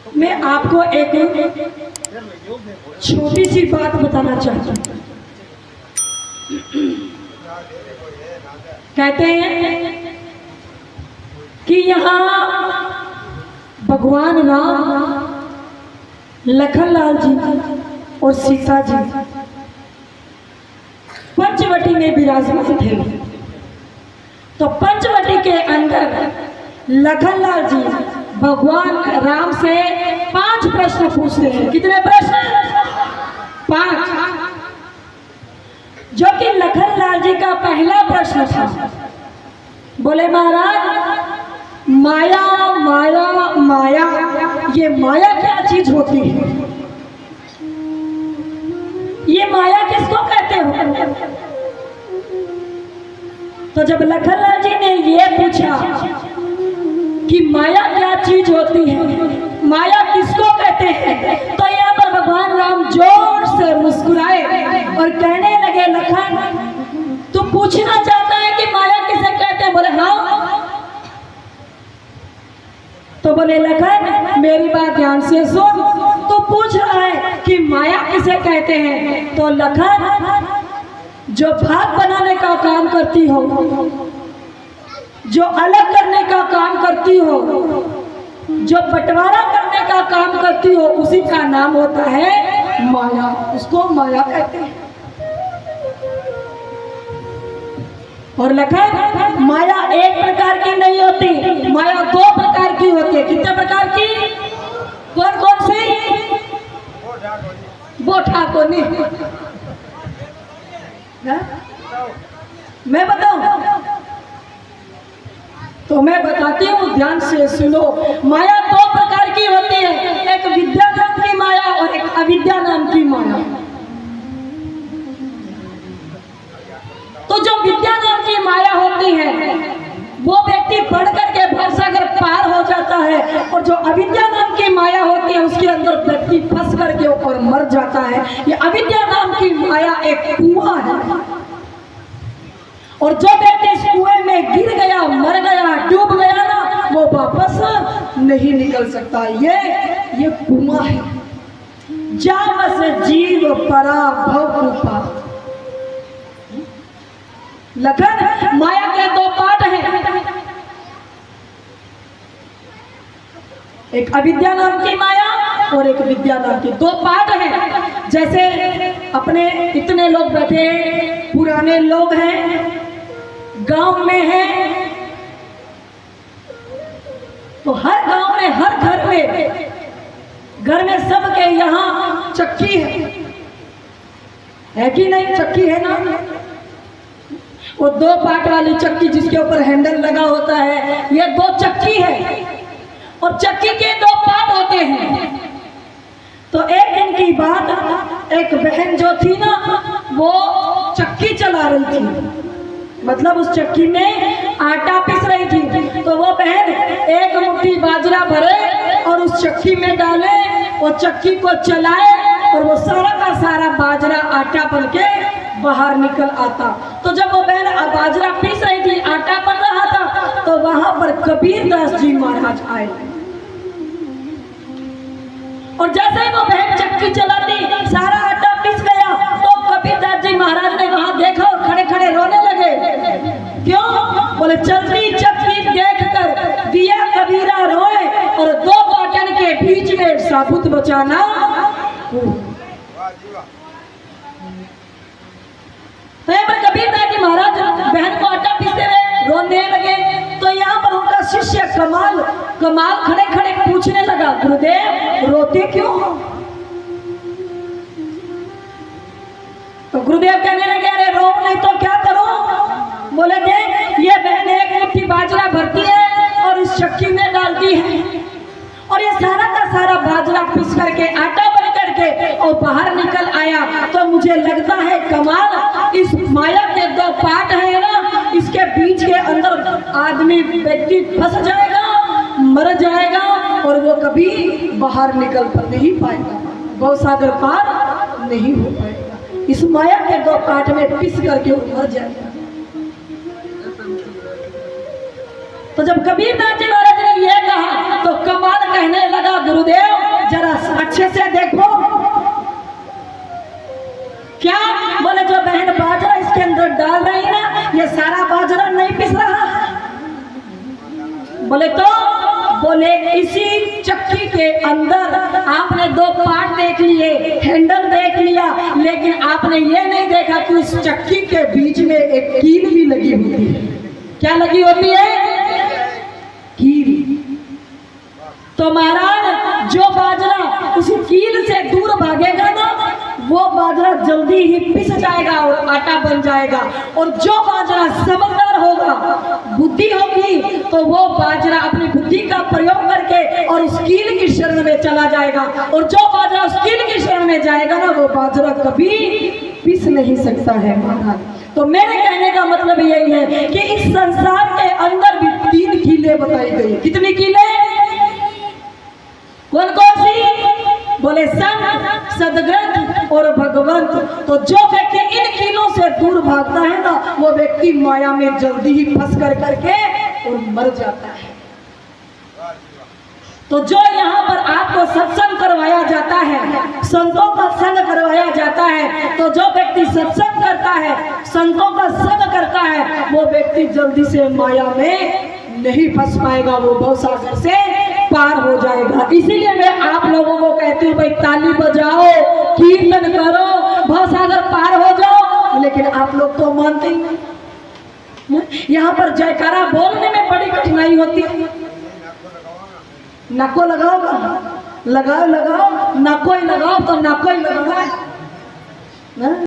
मैं आपको एक छोटी सी बात बताना चाहता हूँ। कहते हैं कि यहाँ भगवान राम, लखनलाल जी और सीता जी पंचवटी में विराजमान थे। तो पंचवटी के अंदर लखनलाल जी भगवान राम से 5 प्रश्न पूछते हैं। कितने प्रश्न? 5। जो कि लखनलाल जी का पहला प्रश्न था, बोले महाराज माया माया माया, ये माया क्या चीज होती है? ये माया किसको कहते हो? तो जब लखनलाल जी ने ये पूछा कि माया क्या चीज होती है, माया किसको कहते हैं, तो यहाँ पर भगवान राम जोर से मुस्कुराए और कहने लगे, लखन तू पूछना चाहता है कि माया किसे कहते हैं? बोले हाँ। तो बोले लखन मेरी बात ध्यान से सुन, तो पूछ रहा है कि माया किसे कहते हैं। तो लखन जो भाग बनाने का काम करती हो, जो अलग करने का काम करती हो, जो बंटवारा करने का काम करती हो, उसी का नाम होता है माया। उसको माया कहते हैं। और लखन माया एक प्रकार की नहीं होती, माया 2 प्रकार की होती है। कितने प्रकार की? कौन कौन सी? वो ठाकोनी। मैं बताऊं? तो मैं बताती हूँ, ध्यान से सुनो। माया 2 प्रकार की होती है, एक विद्या नाम की माया और एक अविद्या नाम की माया। तो जो विद्या नाम की माया होती है वो व्यक्ति पढ़ करके भवसागर पार हो जाता है, और जो अविद्या नाम की माया होती है उसके अंदर व्यक्ति फंस करके ऊपर मर जाता है। ये अविद्या नाम की माया एक कुआं है, और जो व्यक्ति इस कुएं में गिर गया, मर गया, डूब गया ना, वो वापस नहीं निकल सकता। ये कुआं है। जामस जीव परा भव कृपा। लखन माया के 2 पार्ट हैं, एक अविद्या नाम की माया और एक विद्या नाम की। 2 पार्ट हैं। जैसे अपने इतने लोग बैठे, पुराने लोग हैं, गांव में हैं, तो हर गांव में, हर घर में सबके यहाँ चक्की है कि नहीं? चक्की है ना? वो 2 पार्ट वाली चक्की जिसके ऊपर हैंडल लगा होता है, ये 2 चक्की है, और चक्की के 2 पार्ट होते हैं। तो एक दिन की बात, एक बहन जो थी ना, वो चक्की चला रही थी, मतलब उस चक्की में आटा पीस रही थी। तो वो बहन एक मुट्ठी बाजरा भरे और उस चक्की में डाले, वो चक्की को चलाए, और वो सारा का सारा बाजरा आटा बन के बाहर निकल आता। तो जब वो बहन बाजरा पीस रही थी, आटा बन रहा था, तो वहां पर कबीरदास जी महाराज आए, और जैसे ही वो बहन चक्की चलाती, सारा आटा पीस गया, तो कबीरदास जी महाराज ने वहां देखा और खड़े खड़े रोने लगे। क्यों? बोले चलती चक्की देख कर दिया कबीरा रोए, और 2 बटन के बीच में साबुत बचाना। तो यहाँ पर कबीरदास जी महाराज बहन को आटा पीसते हुए रोने लगे। तो यहाँ पर उनका शिष्य कमाल खड़े खड़े पूछने लगा, गुरुदेव रोते क्यों? तो गुरुदेव कहने लगे, अरे रो नहीं तो क्या करूं? बोले देख, ये बहन एक मुट्ठी बाजरा भरती है और इस चक्की में डालती है, और ये सारा का सारा बाजरा पीस करके आटा बन करके और बाहर निकल आया। तो मुझे लगता है कमाल, इस माया के 2 पार्ट है ना, इसके बीच के अंदर आदमी व्यक्ति फंस जाएगा, मर जाएगा, और वो कभी बाहर निकल नहीं पाएगा, भवसागर पार नहीं हो पाएगा। इस माया के 2 पार्ट में पिस करके वो मर जाएगा। तो जब कबीरदास जी महाराज ने यह कहा, तो कमाल कहने लगा, गुरुदेव बोले इसी चक्की के अंदर आपने दो पार्ट देख लिए, हैंडल देख लिया, लेकिन आपने ये नहीं देखा कि उस चक्की के बीच में एक कील भी लगी होती है। क्या लगी होती है? कील। तो महाराज जो बाजरा उस कील से दूर भागेगा ना, वो बाजरा जल्दी ही पिस जाएगा और आटा बन जाएगा। और जो बाजरा समझदार होगा, बुद्धि होगी, तो वो बाजरा अपनी बुद्धि का प्रयोग करके और उस कील की शरण में चला जाएगा। और जो बाजरा उस कील की शरण में जाएगा ना, वो बाजरा कभी पिस नहीं सकता है महाराज। तो मेरे कहने का मतलब यही है कि इस संसार के अंदर भी 3 कीलें बताई गई। कितनी कीलें? कौन कौन सी? बोले संत, सदग्रंथ और भगवंत। तो जो व्यक्ति इन कीलों से दूर भागता है ना, वो व्यक्ति माया में जल्दी ही फंस कर करके और मर जाता है। तो जो यहाँ पर आपको सत्संग करवाया जाता है, संतों का संग करवाया जाता है, तो जो व्यक्ति सत्संग करता है, संतों का संग करता है, वो व्यक्ति जल्दी से माया में नहीं फंस पाएगा, वो भवसागर से पार हो जाएगा। इसीलिए मैं आप लोगों को कहती हूँ भाई ताली बजाओ, कीर्तन करो, भवसागर पार हो जाओ। लेकिन आप लोग तो मानते ही नहीं। यहाँ पर जयकारा बोलने में बड़ी कठिनाई होती है। नको लगाओगा, लगाओ लगाओ, नको ही लगाओ तो नको ही लगाओ।